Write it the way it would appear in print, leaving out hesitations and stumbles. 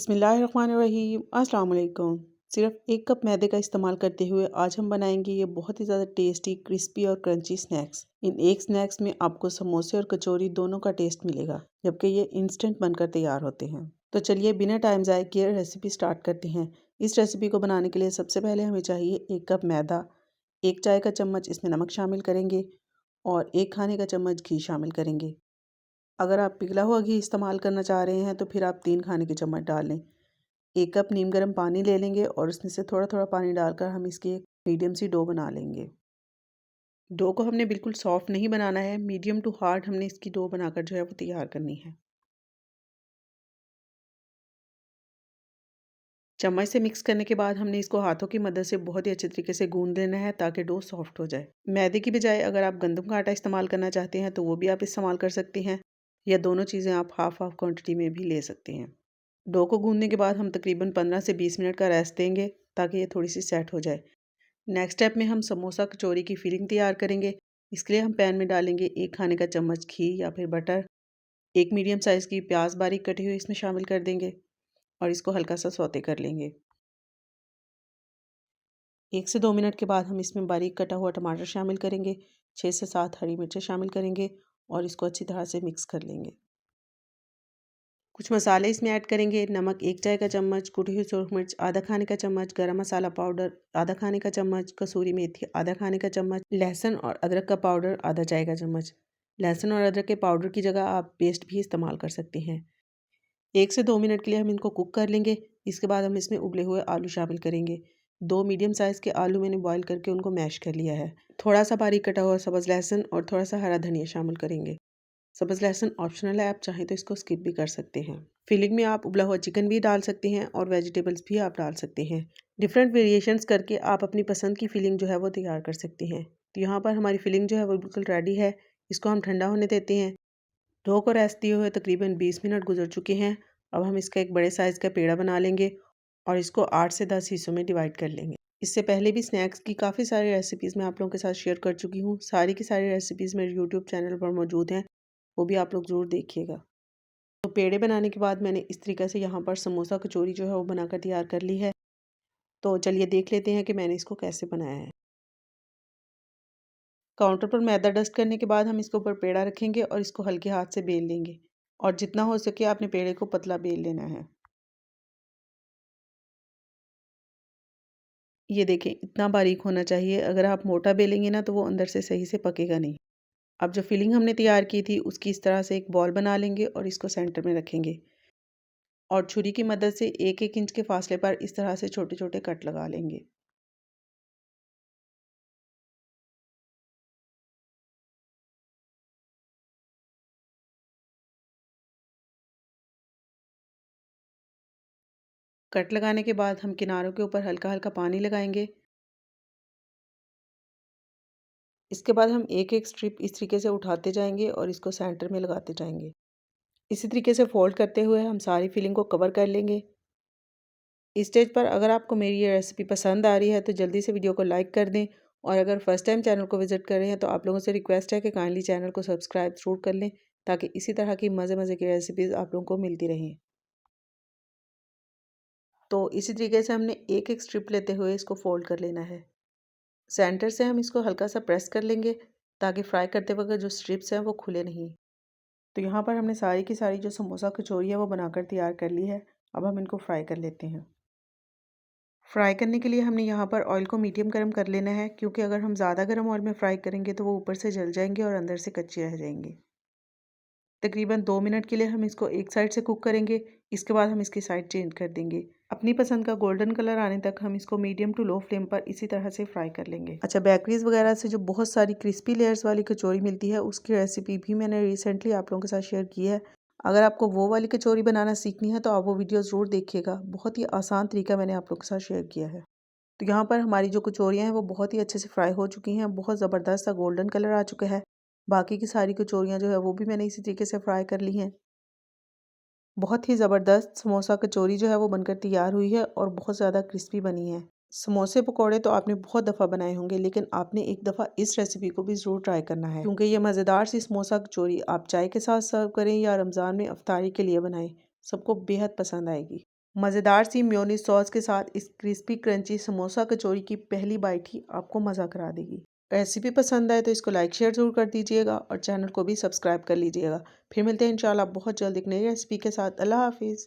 बिस्मिल्लाहिर्रहमानिर्रहीम अस्सलाम वालेकुम। सिर्फ एक कप मैदे का इस्तेमाल करते हुए आज हम बनाएंगे ये बहुत ही ज़्यादा टेस्टी क्रिस्पी और क्रंची स्नैक्स। इन एक स्नैक्स में आपको समोसे और कचौरी दोनों का टेस्ट मिलेगा, जबकि ये इंस्टेंट बनकर तैयार होते हैं। तो चलिए बिना टाइम ज़ाय किए रेसिपी स्टार्ट करते हैं। इस रेसिपी को बनाने के लिए सबसे पहले हमें चाहिए 1 कप मैदा, 1 चाय का चम्मच इसमें नमक शामिल करेंगे और 1 खाने का चम्मच घी शामिल करेंगे। अगर आप पिघला हुआ घी इस्तेमाल करना चाह रहे हैं तो फिर आप 3 खाने के चम्मच डाल लें। 1 कप नीम गर्म पानी ले लेंगे और उसमें से थोड़ा थोड़ा पानी डालकर हम इसकी एक मीडियम सी डो बना लेंगे। डो को हमने बिल्कुल सॉफ्ट नहीं बनाना है, मीडियम टू हार्ड हमने इसकी डो बनाकर जो है वो तैयार करनी है। चम्मच से मिक्स करने के बाद हमने इसको हाथों की मदद से बहुत ही अच्छे तरीके से गूंद लेना है ताकि डो सॉफ्ट हो जाए। मैदे की बजाय अगर आप गंदम का आटा इस्तेमाल करना चाहते हैं तो वो भी आप इस्तेमाल कर सकते हैं, या दोनों चीज़ें आप हाफ हाफ क्वांटिटी में भी ले सकते हैं। डो को गूंदने के बाद हम तकरीबन 15 से 20 मिनट का रेस्ट देंगे ताकि ये थोड़ी सी सेट हो जाए। नेक्स्ट स्टेप में हम समोसा कचौरी की फिलिंग तैयार करेंगे। इसके लिए हम पैन में डालेंगे 1 खाने का चम्मच घी या फिर बटर। एक मीडियम साइज़ की प्याज बारीक कटी हुई इसमें शामिल कर देंगे और इसको हल्का सा सौते कर लेंगे। 1 से 2 मिनट के बाद हम इसमें बारीक कटा हुआ टमाटर शामिल करेंगे, 6 से 7 हरी मिर्चें शामिल करेंगे और इसको अच्छी तरह से मिक्स कर लेंगे। कुछ मसाले इसमें ऐड करेंगे। नमक 1 चाय का चम्मच, कुटी हुई सूरख मिर्च आधा खाने का चम्मच, गरम मसाला पाउडर आधा खाने का चम्मच, कसूरी मेथी आधा खाने का चम्मच, लहसुन और अदरक का पाउडर आधा चाय का चम्मच। लहसुन और अदरक के पाउडर की जगह आप पेस्ट भी इस्तेमाल कर सकते हैं। 1 से 2 मिनट के लिए हम इनको कुक कर लेंगे। इसके बाद हम इसमें उबले हुए आलू शामिल करेंगे। 2 मीडियम साइज़ के आलू मैंने बॉईल करके उनको मैश कर लिया है। थोड़ा सा बारीक कटा हुआ सब्ज़ लहसुन और थोड़ा सा हरा धनिया शामिल करेंगे। सब्ज़ लहसुन ऑप्शनल है, आप चाहें तो इसको स्किप भी कर सकते हैं। फिलिंग में आप उबला हुआ चिकन भी डाल सकते हैं और वेजिटेबल्स भी आप डाल सकते हैं। डिफरेंट वेरिएशंस करके आप अपनी पसंद की फिलिंग जो है वो तैयार कर सकते हैं। तो यहाँ पर हमारी फिलिंग जो है वो बिल्कुल रेडी है। इसको हम ठंडा होने देते हैं। डो को रेस्ट दिए हुए तकरीबन 20 मिनट गुजर चुके हैं। अब हम इसका एक बड़े साइज़ का पेड़ा बना लेंगे और इसको 8 से 10 हिस्सों में डिवाइड कर लेंगे। इससे पहले भी स्नैक्स की काफ़ी सारी रेसिपीज़ मैं आप लोगों के साथ शेयर कर चुकी हूँ। सारी की सारी रेसिपीज़ मेरे यूट्यूब चैनल पर मौजूद हैं, वो भी आप लोग ज़रूर देखिएगा। तो पेड़े बनाने के बाद मैंने इस तरीके से यहाँ पर समोसा कचौरी जो है वो बनाकर तैयार कर ली है। तो चलिए देख लेते हैं कि मैंने इसको कैसे बनाया है। काउंटर पर मैदा डस्ट करने के बाद हम इसके ऊपर पेड़ा रखेंगे और इसको हल्के हाथ से बेल लेंगे और जितना हो सके आपने पेड़े को पतला बेल लेना है। ये देखें इतना बारीक होना चाहिए, अगर आप मोटा बेलेंगे ना तो वो अंदर से सही से पकेगा नहीं। अब जो फिलिंग हमने तैयार की थी उसकी इस तरह से एक बॉल बना लेंगे और इसको सेंटर में रखेंगे और छुरी की मदद से 1-1 इंच के फासले पर इस तरह से छोटे छोटे कट लगा लेंगे। कट लगाने के बाद हम किनारों के ऊपर हल्का हल्का पानी लगाएंगे। इसके बाद हम एक एक स्ट्रिप इस तरीके से उठाते जाएंगे और इसको सेंटर में लगाते जाएंगे। इसी तरीके से फोल्ड करते हुए हम सारी फिलिंग को कवर कर लेंगे। इस स्टेज पर अगर आपको मेरी ये रेसिपी पसंद आ रही है तो जल्दी से वीडियो को लाइक कर दें, और अगर फर्स्ट टाइम चैनल को विजिट कर रहे हैं तो आप लोगों से रिक्वेस्ट है कि काइंडली चैनल को सब्सक्राइब ज़रूर कर लें ताकि इसी तरह की मज़े मज़े की रेसिपीज़ आप लोगों को मिलती रहें। तो इसी तरीके से हमने एक एक स्ट्रिप लेते हुए इसको फोल्ड कर लेना है। सेंटर से हम इसको हल्का सा प्रेस कर लेंगे ताकि फ्राई करते वक्त जो स्ट्रिप्स हैं वो खुले नहीं। तो यहाँ पर हमने सारी की सारी जो समोसा कचौरी है वो बनाकर तैयार कर ली है। अब हम इनको फ्राई कर लेते हैं। फ्राई करने के लिए हमने यहाँ पर ऑयल को मीडियम गर्म कर लेना है, क्योंकि अगर हम ज़्यादा गर्म ऑयल में फ्राई करेंगे तो वो ऊपर से जल जाएंगे और अंदर से कच्चे रह जाएंगे। तकरीबन 2 मिनट के लिए हम इसको एक साइड से कुक करेंगे। इसके बाद हम इसकी साइड चेंज कर देंगे। अपनी पसंद का गोल्डन कलर आने तक हम इसको मीडियम टू लो फ्लेम पर इसी तरह से फ्राई कर लेंगे। अच्छा, बेकरीज वगैरह से जो बहुत सारी क्रिस्पी लेयर्स वाली कचौरी मिलती है उसकी रेसिपी भी मैंने रिसेंटली आप लोगों के साथ शेयर की है। अगर आपको वो वाली कचौरी बनाना सीखनी है तो आप वो वीडियो ज़रूर देखिएगा। बहुत ही आसान तरीका मैंने आप लोगों के साथ शेयर किया है। तो यहाँ पर हमारी जो कचौरियाँ हैं वो बहुत ही अच्छे से फ्राई हो चुकी हैं, बहुत ज़बरदस्त सा गोल्डन कलर आ चुका है। बाकी की सारी कचौरियाँ जो है वो भी मैंने इसी तरीके से फ्राई कर ली हैं। बहुत ही ज़बरदस्त समोसा कचौरी जो है वो बनकर तैयार हुई है और बहुत ज़्यादा क्रिस्पी बनी है। समोसे पकौड़े तो आपने बहुत दफ़ा बनाए होंगे, लेकिन आपने एक दफ़ा इस रेसिपी को भी ज़रूर ट्राई करना है, क्योंकि ये मज़ेदार सी समोसा कचौरी आप चाय के साथ सर्व करें या रमज़ान में अफ्तारी के लिए बनाएं, सबको बेहद पसंद आएगी। मज़ेदार सी मेयोनीज़ सॉस के साथ इस क्रिस्पी क्रंची समोसा कचौरी की पहली बाइट ही आपको मज़ा करा देगी। रेसिपी पसंद आए तो इसको लाइक शेयर ज़रूर कर दीजिएगा और चैनल को भी सब्सक्राइब कर लीजिएगा। फिर मिलते हैं इंशाल्लाह बहुत जल्द एक नई रेसिपी के साथ। अल्लाह हाफ़िज़।